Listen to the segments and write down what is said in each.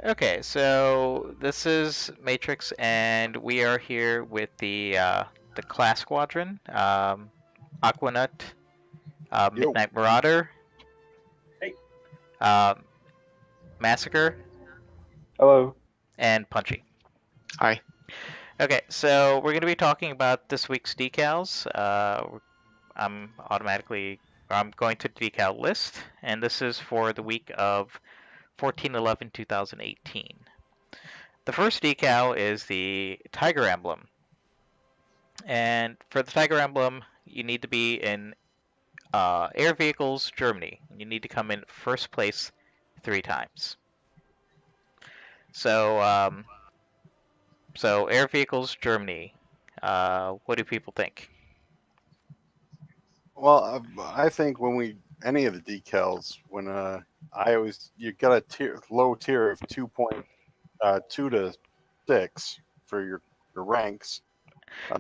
Okay, so this is Matrix, and we are here with the Class Squadron, Aquanut, Yo, Midnight Marauder, Hey. um, Massacre, Hello. and Punchy. Hi. Okay, so we're going to be talking about this week's decals. I'm going to the decal list, and this is for the week of 14/11/2018. The first decal is the Tiger Emblem. And for the Tiger Emblem, you need to be in Air Vehicles, Germany. You need to come in first place 3 times. So, so Air Vehicles, Germany. What do people think? well, I think any of the decals, when you got a low tier of 2 to 6 for your ranks.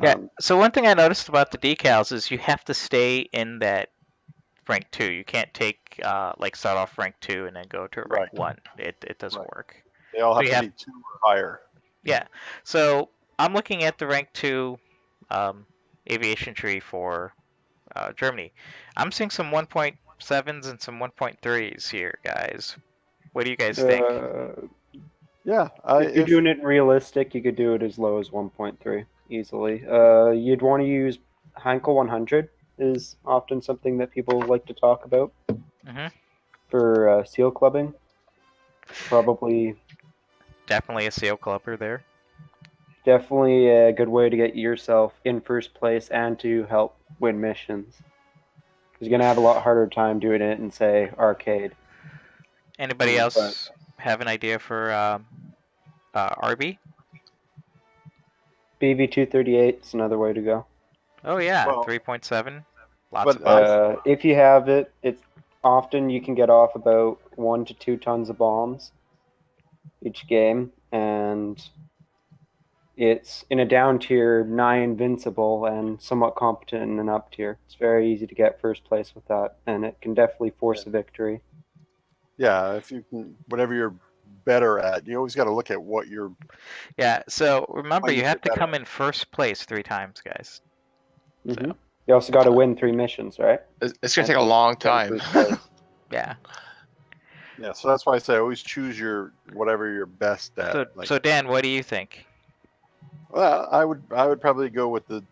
Yeah. Um, So one thing I noticed about the decals is you have to stay in that rank 2. You can't take like start off rank 2 and then go to rank right, 1. It doesn't right. work. They all So have you to have be 2 or higher. Yeah. So I'm looking at the rank 2 um, aviation tree for Germany. I'm seeing some 1.7s and some 1.3s here, guys. What do you guys think? Yeah, If you're doing it in realistic, you could do it as low as 1.3 easily. You'd want to use Hankel 100 is often something that people like to talk about Hmm. for seal clubbing. Probably, Definitely a seal clubber there. definitely a good way to get yourself in first place and to help win missions. Because you're gonna have a lot harder time doing it in say arcade. Anybody But else have an idea for RB? BV238 is another way to go. Oh yeah, well, 3.7. Lots of but fun. If you have it, it's often you can get off about 1 to 2 tons of bombs each game, and it's in a down tier, nigh invincible, and somewhat competent in an up tier. It's very easy to get first place with that, and it can definitely force a victory. yeah, if you can, whatever you're better at, you always got to look at what your Yeah, so remember you planes you're have to better come at. in first place 3 times, guys. hmm So You also got to win 3 missions, right? It's going gonna to take a long get in time. first place. yeah. Yeah, so that's why I say always choose your whatever you're best at. So Like, so Dan, what do you think? well, I would probably go with the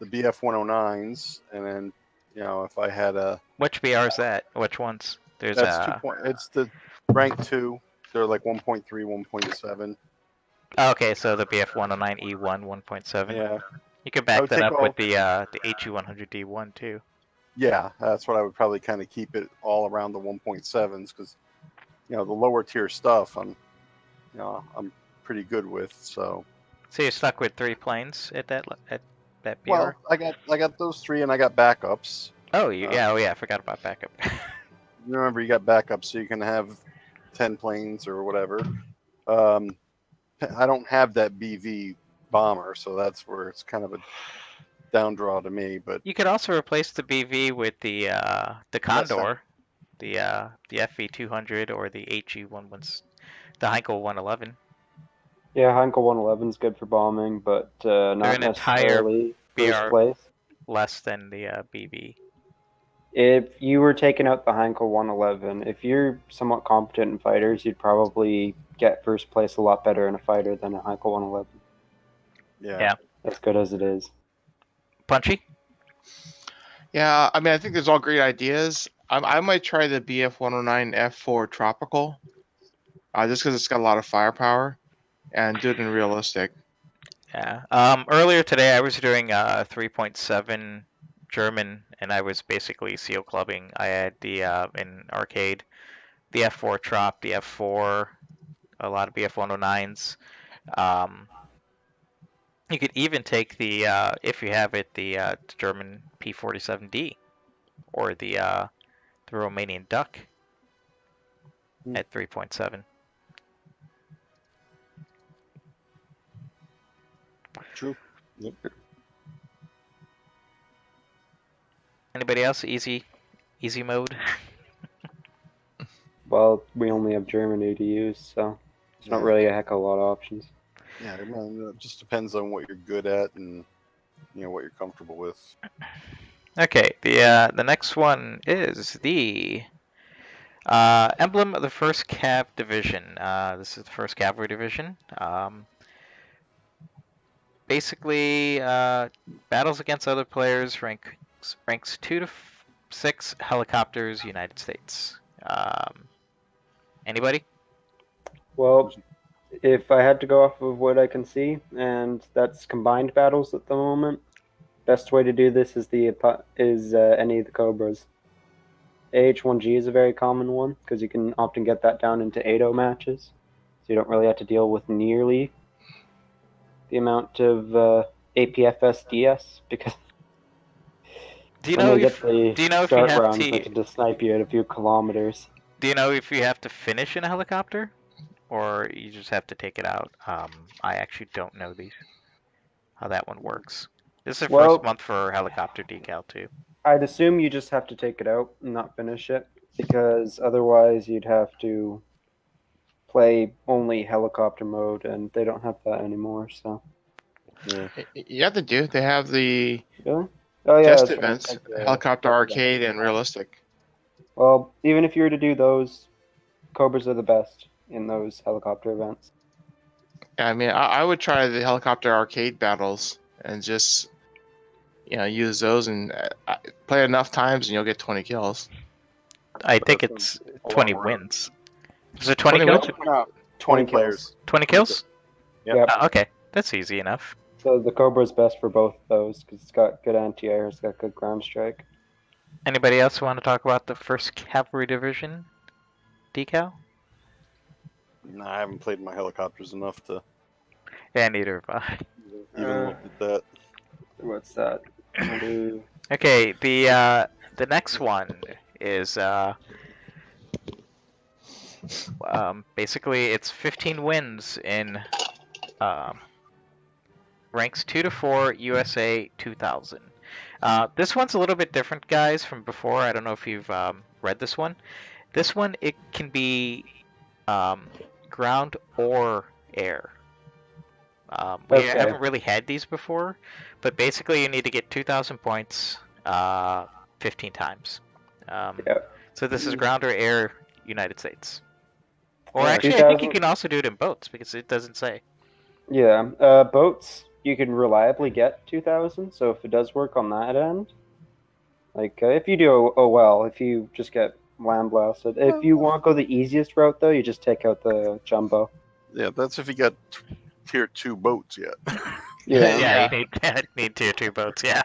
BF 109s, and then if I had Which BR is that? Which ones? There's that's it's the rank 2. They're like 1.3, 1.7. okay, so the BF109E1 1.7. Yeah, You can I back would that take up with all. the HU100D1 too. Yeah, that's what I would probably kind of keep it all around the 1.7s because the lower tier stuff I'm pretty good with. So So you're stuck with 3 planes at that BR? well, I got those 3 and I got backups. Oh, Uh, yeah, oh yeah, I forgot about backup. remember, you got backups, so you can have 10 planes or whatever. Um, I don't have that BV bomber, so that's where it's kind of a down draw to me. But You could also replace the BV with the that's Condor, the FV200 or the HE11, the Heinkel 111. Yeah, Hankel 111 is good for bombing, but They're not an entire necessarily first BR place. less than the BV. If you were taking out the Heinkel 111, if you're somewhat competent in fighters, you'd probably get first place a lot better in a fighter than a Heinkel 111. Yeah. As good as it is. Punchy? Yeah, I mean, I think there's all great ideas. I might try the BF-109 F4 Tropical, just because it's got a lot of firepower, and do it in realistic. Yeah. Earlier today I was doing 3.7 German, and I was basically seal clubbing. I had the in arcade the F4 Trop, the F4, a lot of BF109s. Um, you could even take the if you have it the German P47D or the Romanian Duck at 3.7. true. Yep. Anybody else? Easy mode. Well, we only have Germany to use, so. There's not really a heck of a lot of options. Yeah, I mean, it just depends on what you're good at and what you're comfortable with. Okay, the next one is the emblem of the First Cav Division. This is the First Cavalry Division. Basically, battles against other players, ranks 2 to 6 helicopters, United States. Anybody? Well, if I had to go off of what I can see, and that's combined battles at the moment, best way to do this is any of the Cobras. AH-1G is a very common one because you can often get that down into 8-0 matches, so you don't really have to deal with nearly the amount of APFSDS because Do you when know they get if the do you know if you start have rounds, they to can just snipe you at a few kilometers. do you know if you have to finish in a helicopter, or you just have to take it out? I actually don't know how that one works. This is the first Well, month for helicopter decal too. I'd assume you just have to take it out and not finish it because otherwise you'd have to play only helicopter mode, and they don't have that anymore. So Yeah. You have to do. They have the really, oh yeah, test that's right. events, Like the helicopter arcade and realistic. Well, even if you were to do those, Cobras are the best in those helicopter events. Yeah, I mean, I would try the helicopter arcade battles and just use those and play enough times and you'll get 20 kills. I But think that's it's a 20 long round. wins. Is it 20 20 kills? wins? No, 20 players. 20 kills? Yep. Okay, that's easy enough. So the Cobra is best for both of those because it's got good anti-air, it's got good ground strike. Anybody else want to talk about the First Cavalry Division decal? No, I haven't played my helicopters enough to Yeah, neither have I. even look at that. What's that? I'll do Okay, the next one is basically it's 15 wins in ranks 2 to 4 USA 2000. This one's a little bit different, guys, from before. I don't know if you've read this one. This one, it can be ground or air. We Okay. haven't really had these before, but basically you need to get 2,000 points 15 times. Yeah. So this is ground or air United States. Or Yeah. actually, I think you 2000 can also do it in boats because it doesn't say. Yeah, boats you can reliably get 2,000. So if it does work on that end, like if you do well, if you just get land blasted. If you want to go the easiest route though, you just take out the jumbo. Yeah, that's if you got tier 2 boats yet. Yeah, Yeah, you need tier 2 boats. Yeah.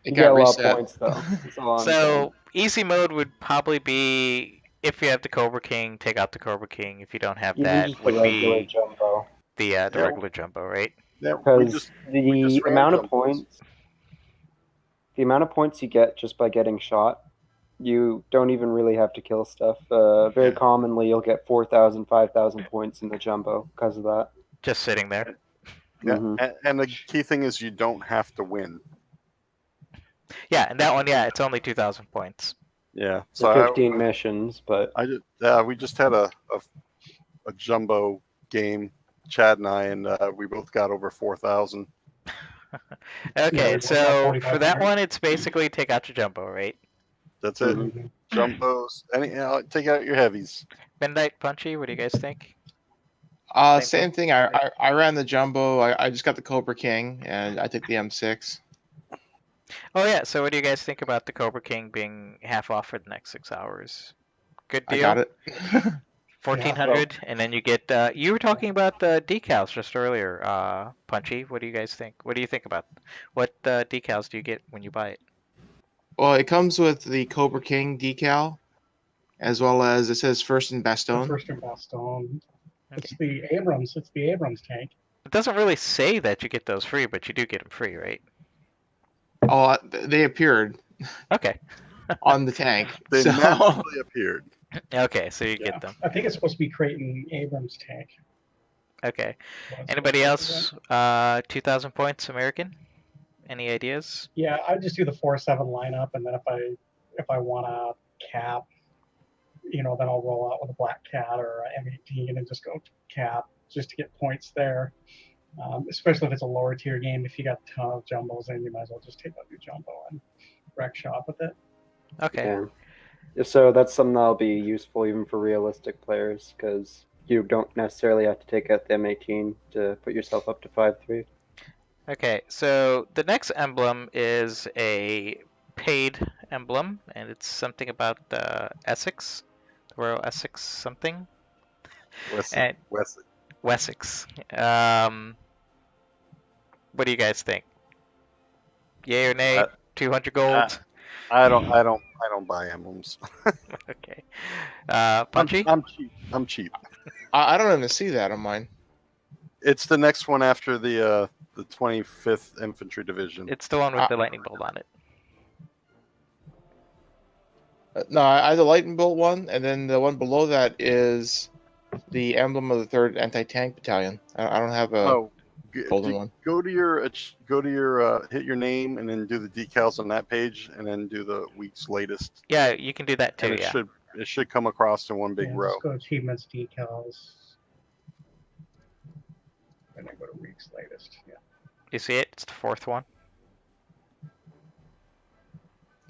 It you got get a lot reset. of points though. That's all I'm saying. So easy mode would probably be if you have the Cobra King, take out the Cobra King. If you don't have Even that, just the would regular be jumbo, the Yeah. regular jumbo, right? Yeah, because we just the ran amount of jumbos. points, the amount of points you get just by getting shot, you don't even really have to kill stuff. Very Yeah. commonly, you'll get 4,000, 5,000 points in the jumbo because of that. Just sitting there. Yeah, Mhm. and the key thing is you don't have to win. Yeah, and that one, yeah, it's only 2,000 points. Yeah, So so 15 missions, but we just had a jumbo game, Chad and I, and we both got over 4,000. Okay, Yeah, so for that 4,500. one, it's basically take out your jumbo, right? That's it. Mhm. Jumbos, take out your heavies. Midnight Punchy, what do you guys think? Same thing. I ran the jumbo. I just got the Cobra King and I took the M6. Oh yeah, so what do you guys think about the Cobra King being half off for the next 6 hours? Good I deal? got it. 1,400, and then you get. You were talking about the decals just earlier, Punchy. What do you guys think? What do you think about what decals do you get when you buy it? Well, it comes with the Cobra King decal, as well as it says first and best The own. first and best own. It's Okay. the Abrams. It's the Abrams tank. It doesn't really say that you get those free, but you do get them free, right? Oh, they appeared Okay. on the tank. They So magically appeared. Okay, so you Yeah. get them. I think it's supposed to be Creighton Abrams tank. Okay. So that's Anybody what- else? 2,000 points American? Any ideas? Yeah, I just do the 4-7 lineup, and then if I want to cap, then I'll roll out with a black cat or a M18 and just go cat just to get points there. Especially if it's a lower tier game. If you got a ton of jumbos in, you might as well just take out your jumbo and wreck shop with it. Okay. Yeah. So that's something that'll be useful even for realistic players because you don't necessarily have to take out the M18 to put yourself up to 5-3. Okay, so the next emblem is a paid emblem, and it's something about Essex, the Royal Essex something, and Wessex. What do you guys think? Yay or nay? 200 gold. I don't buy emblems. Okay. Punchy. I'm cheap. I don't even see that on mine. It's the next one after the 25th Infantry Division. It's the one with the lightning bolt on it. No, I have the lightning bolt one, and then the one below that is the emblem of the 3rd Anti-Tank Battalion. I don't have a golden one. Go to your hit your name and then do the decals on that page, and then do the week's latest. Yeah, you can do that too. And it should come across in one big row. Just go achievements, decals, and then go to week's latest. Yeah. You see it? It's the 4th one.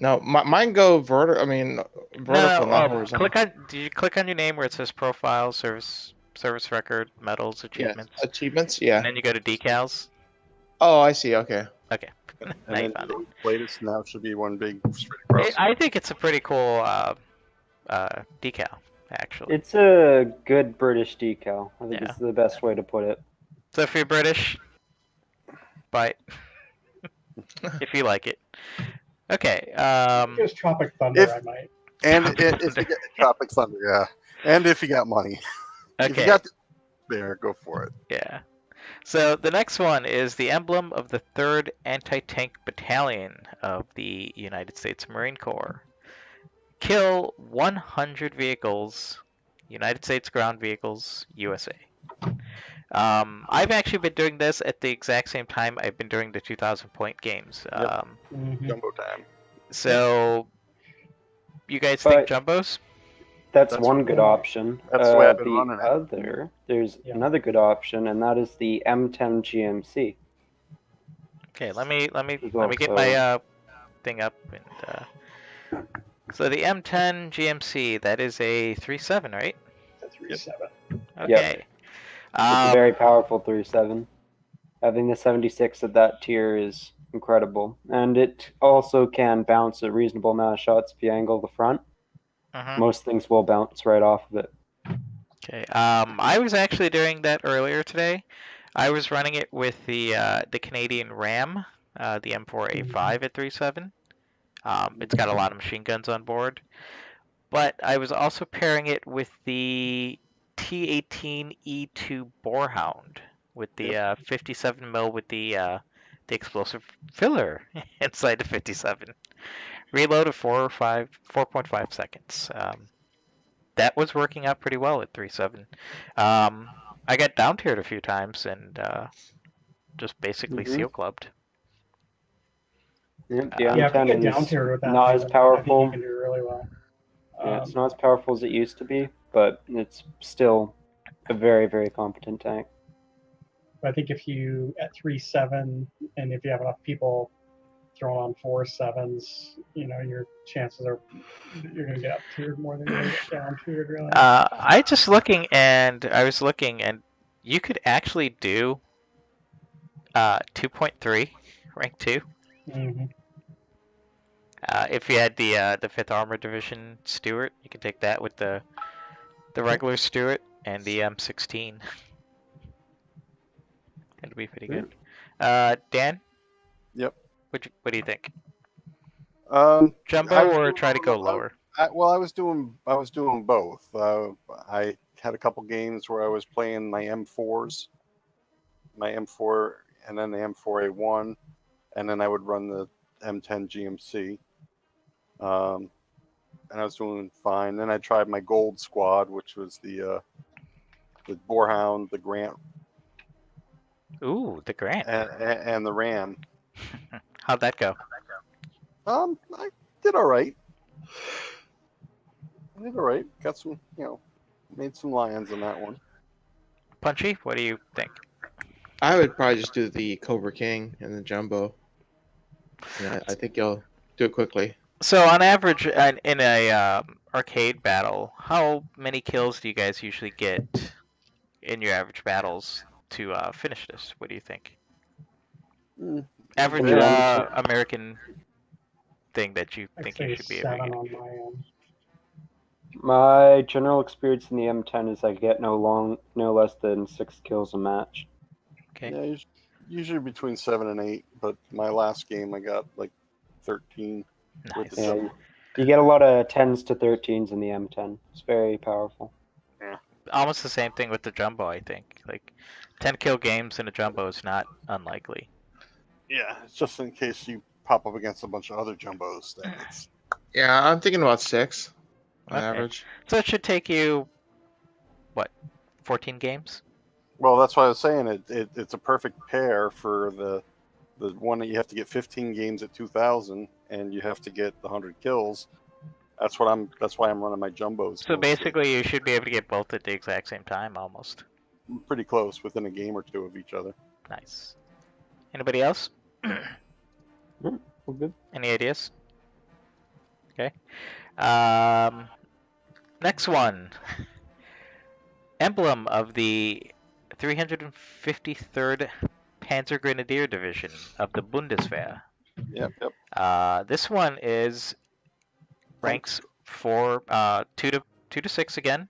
No, mine go vertical, not horizontal. Did you click on your name where it says profile, service record, medals, achievements? Yes, achievements, yeah. And then you go to decals. Oh, I see, okay. Okay. And Now you then found the it. latest now should be one big straight across. I think it's a pretty cool decal, actually. It's a good British decal. I think Yeah. it's the best way to put it. So if you're British, buy it. If you like it. Okay. Just Tropic Thunder, I might. And if you get Tropic Thunder, yeah. And if you got money. If you Okay. got there, go for it. Yeah. So the next one is the emblem of the 3rd Anti-Tank Battalion of the United States Marine Corps. Kill 100 vehicles, United States ground vehicles, USA. I've actually been doing this at the exact same time I've been doing the 2,000 point games. Yep. Jumbo time. So, you guys think jumbos? That's one good option. That's the way I've been running it. There's another good option, and that is the M10 GMC. Okay, let me get my thing up. And so the M10 GMC, that is a 3.7, right? It's a 3.7. Okay. It's a very powerful 3.7. Having the 76 at that tier is incredible, and it also can bounce a reasonable amount of shots if you angle the front. Most things will bounce right off of it. Okay. I was actually doing that earlier today. I was running it with the Canadian Ram, the M4A5 at 3.7. It's got a lot of machine guns on board, but I was also pairing it with the T18E2 Boarhound with the 57 mil with the explosive filler inside the 57. Reload of 4.5 seconds. That was working out pretty well at 3.7. I got down tiered a few times and just basically seal clubbed. The if you M10 get down tiered with that, not as powerful. I think you can do really well. It's not as powerful as it used to be, but it's still a very, very competent tank. But I think if you at 3.7, and if you have enough people throwing on 4.7s, your chances are you're going to get up tiered more than you're going to get down tiered, really. I was looking, and you could actually do 2.3 rank 2. Mm-hmm. If you had the 5th Armored Division Stuart, you can take that with the regular Stuart and the M16. It'll be pretty good. Dan? Yep. What do you think? Jumbo or try to go lower? I was doing both. I had a couple games where I was playing my M4s, my M4, and then the M4A1, and then I would run the M10 GMC. And I was doing fine. Then I tried my gold squad, which was the Boarhound, the Grant. Ooh, the Grant. And the Ram. How'd that go? I did all right. did all right. Got some, made some lions in that one. Punchy, what do you think? I would probably just do the Cobra King and the Jumbo. Yeah, I think you'll do it quickly. So on average, in a arcade battle, how many kills do you guys usually get in your average battles to finish this? What do you think? Mm, Average Yeah. American thing that you I'd think you say should be able to 7 get. on my end. My general experience in the M10 is I get no less than 6 kills a match. Okay. Yeah, usually between 7 and 8, but my last game I got like 13 with the Nice. Yeah, jumbo. you get a lot of 10s to 13s in the M10. It's very powerful. Almost the same thing with the jumbo, I think. Like 10 kill games in a jumbo is not unlikely. Yeah, it's just in case you pop up against a bunch of other jumbos. Then it's Yeah, I'm thinking about 6 on Okay. average. So it should take you, what, 14 games? well, that's why I was saying it's a perfect pair for the one that you have to get 15 games at 2,000 and you have to get the 100 kills. That's why I'm running my jumbos. So mostly. basically, you should be able to get both at the exact same time, almost. Pretty close, within a game or two of each other. Nice. Anybody else? Well, good. Any ideas? Okay. Next one. Emblem of the 353rd Panzer Grenadier Division of the Bundeswehr. Yep. This one is ranks 2 to 6 again,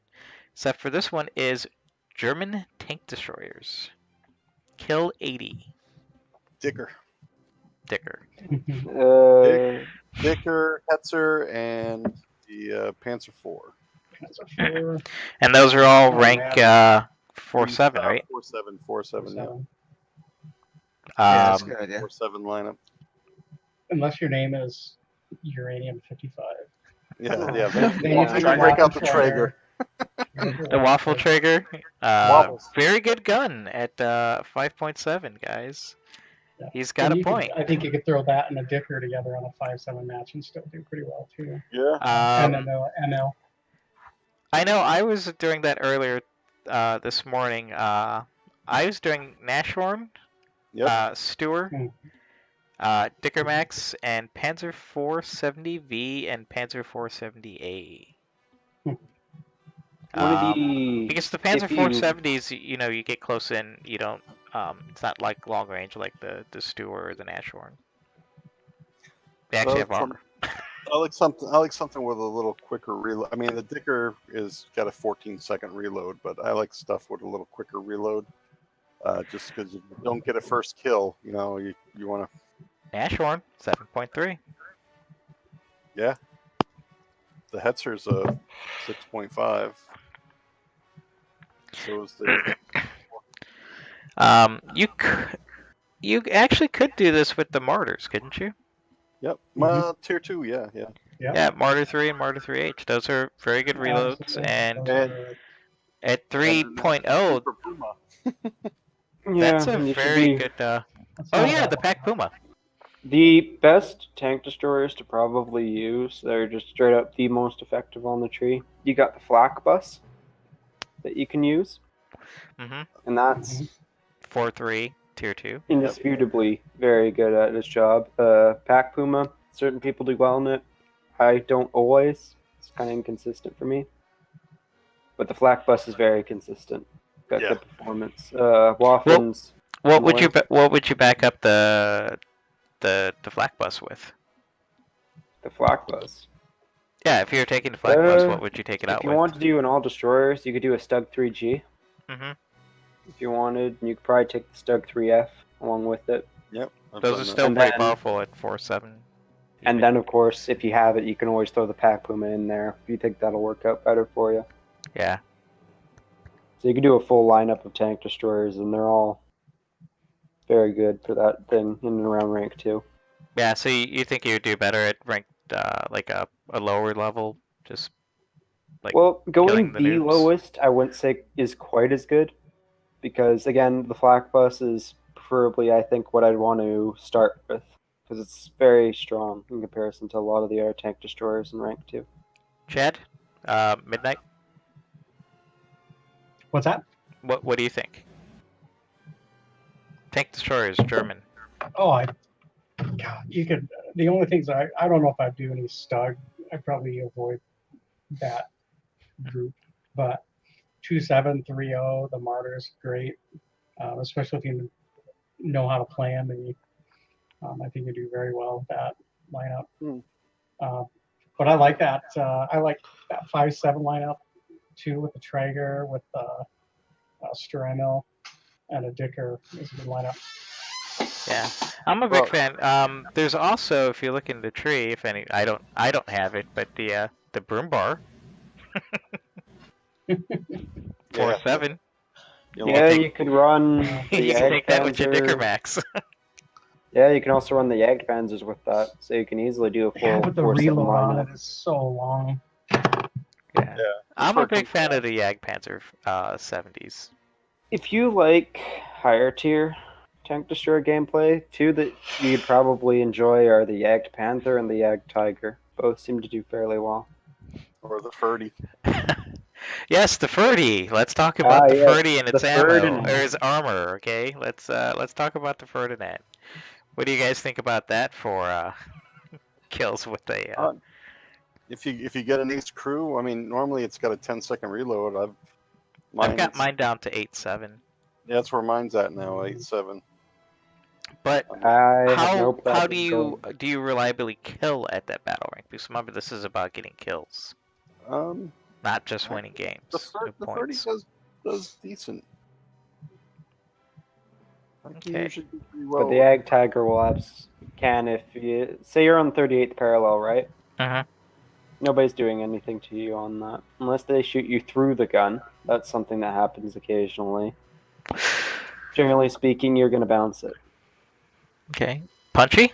except for this one is German tank destroyers. Kill 80. Dicker, Dicker. Hetzer, and the Panzer IV. Panzer IV. And those are all Oh, rank man. 4-7, right? 4-7, yeah. 7. Yeah, that's a good idea. 4-7 lineup. Unless your name is Uranium 55. Yeah. Then you take Try a to break out waffle the Traeger. The waffle trigger. Waffles. Very good gun at 5.7, guys. Yeah. He's got a point. I think you could throw that and a Dicker together on a 5-7 match and still do pretty well too. Yeah. And then ML. I know I was doing that earlier this morning. I was doing Nashorn, Yep. Stewart, Hmm. Dickermax, and Panzer 470V and Panzer 470A. One of the Because the Panzer if you- 470s, you get close in, you don't. It's not like long range like the Stewart or the Nashorn. They actually have armor. I like something with a little quicker reload. I mean, the Dicker is got a 14-second reload, but I like stuff with a little quicker reload. Just because if you don't get a first kill, you want to. Nashorn 7.3. Yeah. The Hetzer's a 6.5. So is the. You actually could do this with the Martyrs, couldn't you? Yep. Tier 2, yeah. Yeah, Martyr 3 and Martyr 3H. Those are very good reloads, Absolutely. and Those are- at 3.0, Super Puma. that's a and you should very be- good. that's Oh not yeah, bad. the Pac Puma. The best tank destroyers to probably use, they're just straight up the most effective on the tree. You got the flak bus that you can use, Mhm. and that's 4-3 Tier 2. indisputably very good at its job. Pack Puma, certain people do well in it. I don't always. It's kind of inconsistent for me. But the flak bus is very consistent. Got Yeah. good performance. Waffens. What would you Annoying. What would you back up the flak bus with? The flak bus. Yeah, if you were taking the flak bus, Uh, what would you take it If out you with? want to do an all destroyers, you could do a Stug 3G. Mhm. If you wanted, you could probably take the Stug 3F along with it. Yep. I've Those done are that. still And pretty then- powerful at 4-7. And then, of course, if you have it, you can always throw the Pack Puma in there if you think that'll work out better for you. Yeah. So you can do a full lineup of tank destroyers, and they're all very good for that thing in and around rank 2. Yeah, so you think you would do better at ranked like a lower level, just like Well, going killing the the noobs? lowest, I wouldn't say is quite as good, because again, the flak bus is preferably, I think, what I'd want to start with, because it's very strong in comparison to a lot of the other tank destroyers in rank 2. Chad, Midnight. What's that? What do you think? Tank Destroyer is German. Oh, God, you could. The only things I don't know if I'd do any Stug. I'd probably avoid that group. But 2-7-3-0, the Martyr's great, especially if you know how to play them. And I think you do very well with that lineup. But I like that. I like that 5-7 lineup too, with the Traeger, with Stremel, and a Dicker is a good lineup. Yeah, I'm a big fan. There's also, if you look in the tree, if any, I don't have it, but the Broom Bar. 4-7. Yeah, you could run the You can take that with your Dicker Jagdpanzer. Max. Yeah, you can also run the Jagdpanzers with that, so you can easily do a full Yeah, but the 4-7 reload on lineup. it is so long. Yeah. I'm where a it big comes fan down. of the Jagdpanzer 70s. If you like higher tier tank destroyer gameplay, two that you'd probably enjoy are the Jagd Panther and the Jagd Tiger. Both seem to do fairly well. Or the Ferdy. Yes, the Ferdy. Let's talk about the yes, Ferdy and the its ammo Ferdinand. or its armor. Okay, let's talk about the Ferdinand. What do you guys think about that for kills with a? If you get an ace crew, I mean, normally it's got a 10-second reload. I've got mine down to 8-7. Yeah, that's where mine's at now, 8-7. But I have no how problem do you reliably kill at that battle rank? Because remember, this is about getting kills, not just winning games. The Ferdy does decent. Okay. Usually do pretty But well. the Ag Tiger will can if you say you're on 38th parallel, right? Nobody's doing anything to you on that unless they shoot you through the gun. That's something that happens occasionally. Generally speaking, you're gonna bounce it. Okay. Punchy?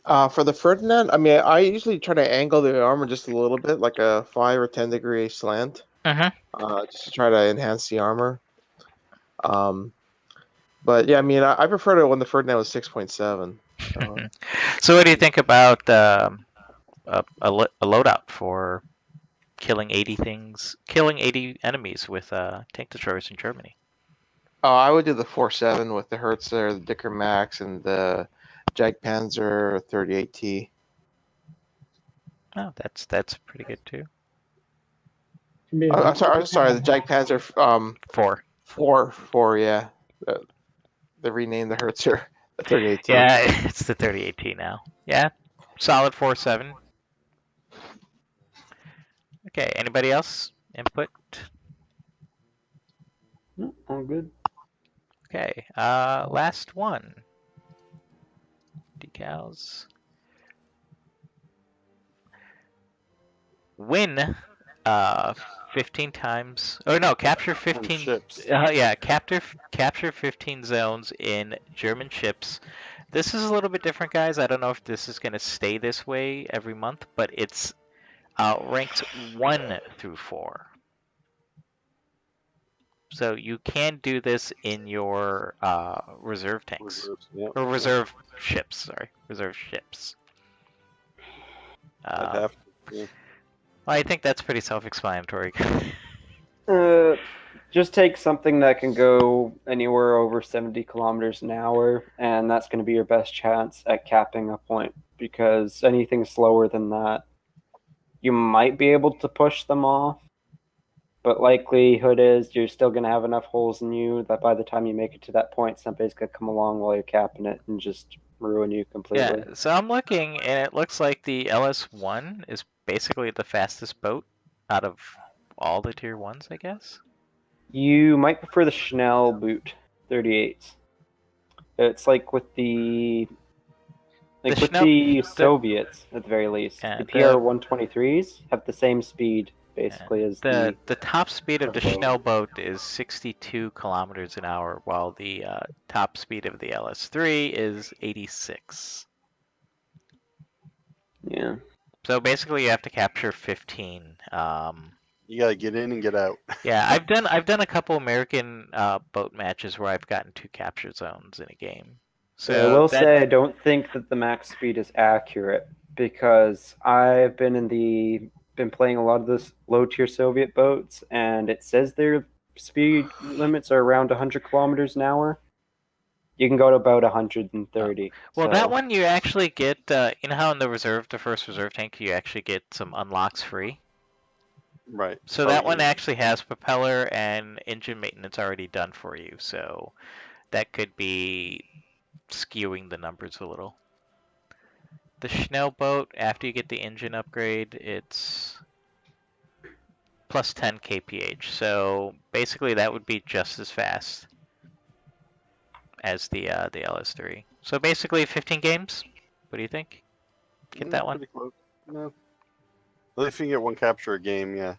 For the Ferdinand, I mean, I usually try to angle the armor just a little bit, like a 5 or 10 degree slant, just to try to enhance the armor. But yeah, I mean, I prefer it when the Ferdinand was 6.7. So what do you think about a loadout for killing 80 enemies with tank destroyers in Germany? Oh, I would do the 4.7 with the Hertzer, the Dicker Max, and the Jagdpanzer 38T. Oh, that's pretty good too. I'm sorry, the Jagdpanzer 4, yeah. They renamed the Hertzer, the 38T. Yeah, it's the 38T now. Yeah, solid 4.7. Okay, anybody else input? All good. Okay, last one. Decals. Win 15 times. Oh no, capture 15 ships. yeah, capture 15 zones in German ships. This is a little bit different, guys. I don't know if this is going to stay this way every month, but it's ranked 1 through 4. So you can do this in your reserve tanks. Or reserve ships, sorry. Reserve ships. I'd have to. Yeah. I think that's pretty self-explanatory. Just take something that can go anywhere over 70 kilometers an hour, and that's going to be your best chance at capping a point, because anything slower than that, you might be able to push them off, but likelihood is you're still going to have enough holes in you that by the time you make it to that point, somebody's going to come along while you're capping it and just ruin you completely. Yeah, so I'm looking, and it looks like the LS1 is basically the fastest boat out of all the tier 1s, I guess. You might prefer the Schnell boot 38s. It's like with the Soviets at the very least. Yeah, the PR-123s have the same speed basically as the top speed of the Schnell boat is 62 kilometers an hour, while the top speed of the LS3 is 86. Yeah. So basically, you have to capture 15. You gotta get in and get out. Yeah, I've done a couple American boat matches where I've gotten 2 capture zones in a game. So I will say I don't think that the max speed is accurate, because I've been in the been playing a lot of this low tier Soviet boats, and it says their speed limits are around 100 kilometers an hour. You can go to about 130. Well, that So one you actually get, you know how in the first reserve tank, you actually get some unlocks free? Right. So Oh that one yeah. actually has propeller and engine maintenance already done for you, so that could be skewing the numbers a little. The Schnell boat, after you get the engine upgrade, it's plus 10 kph, so basically that would be just as fast as the LS3. So basically 15 games. What do you think? Get that one? Pretty close. No. At least you can get one capture a game, yeah.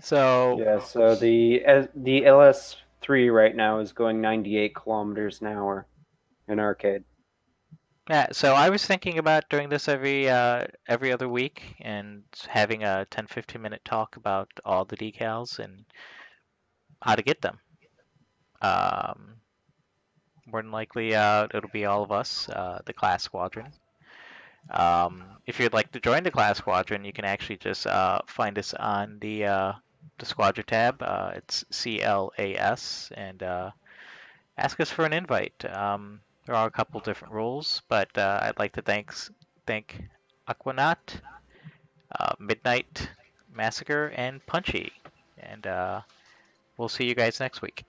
So yeah, so the LS3 right now is going 98 kilometers an hour in arcade. yeah, so I was thinking about doing this every other week and having a 10-15 minute talk about all the decals and how to get them. Um, More than likely, it'll be all of us, the class squadron. If you'd like to join the class squadron, you can actually just find us on the squadron tab. It's CLAS, and ask us for an invite. There are a couple different rules, but I'd like to thank Aquanaut, Midnight Massacre, and Punchy, and we'll see you guys next week.